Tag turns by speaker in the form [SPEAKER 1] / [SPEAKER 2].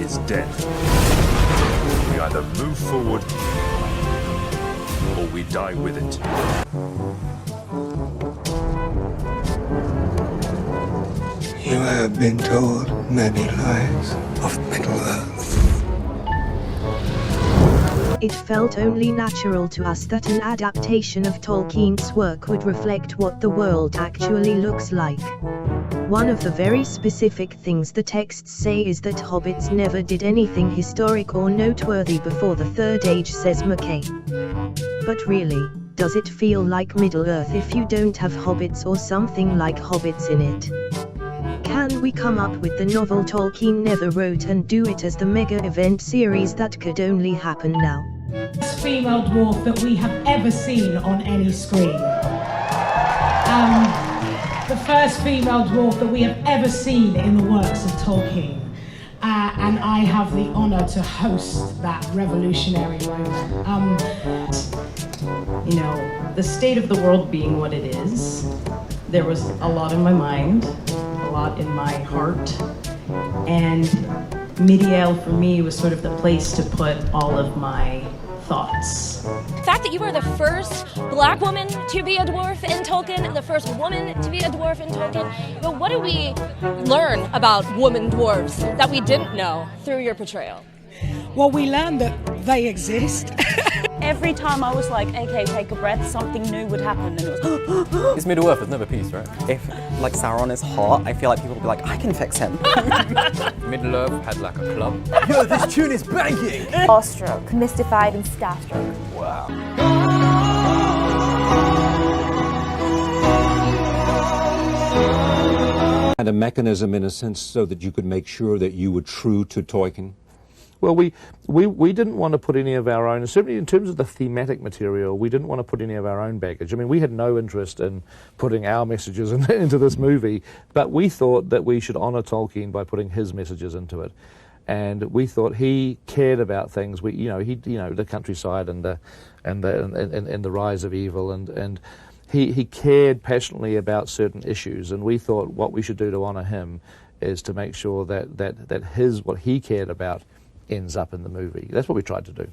[SPEAKER 1] is death. We either move forward or we die with it.
[SPEAKER 2] You have been told many lies of Middle-earth.
[SPEAKER 3] It felt only natural to us that an adaptation of Tolkien's work would reflect what the world actually looks like. One of the very specific things the texts say is that hobbits never did anything historic or noteworthy before the Third Age, says McKay. But really, does it feel like Middle-earth if you don't have hobbits or something like hobbits in it? Can we come up with the novel Tolkien never wrote and do it as the mega event series that could only happen now?
[SPEAKER 4] First female dwarf that we have ever seen on any screen. The first female dwarf that we have ever seen in the works of Tolkien. And I have the honor to host that revolutionary moment.
[SPEAKER 5] You know, the state of the world being what it is, there was a lot in my mind, a lot in my heart, and Midiel for me was sort of the place to put all of my thoughts.
[SPEAKER 6] The fact that you were the first black woman to be a dwarf in Tolkien, the first woman to be a dwarf in Tolkien, but what did we learn about woman dwarves that we didn't know through your portrayal?
[SPEAKER 4] Well, we learned that they exist.
[SPEAKER 7] Every time I was like, okay, take a breath, something new would happen, and it was
[SPEAKER 8] It's Middle-earth, there's never peace, right?
[SPEAKER 9] If, like, Sauron is hot, I feel like people will be like, I can fix him.
[SPEAKER 8] Middle-earth had like a club.
[SPEAKER 10] Yo, this tune is banging!
[SPEAKER 7] awestruck, mystified, and starstruck.
[SPEAKER 8] Wow.
[SPEAKER 11] And a mechanism, in a sense, so that you could make sure that you were true to Tolkien?
[SPEAKER 12] Well, we didn't want to put any of our own, certainly in terms of the thematic material, we didn't want to put any of our own baggage. I mean, we had no interest in putting our messages into this movie, but we thought that we should honor Tolkien by putting his messages into it. And we thought he cared about things. The countryside and the rise of evil, and he cared passionately about certain issues. And we thought what we should do to honor him is to make sure that what he cared about ends up in the movie. That's what we tried to do.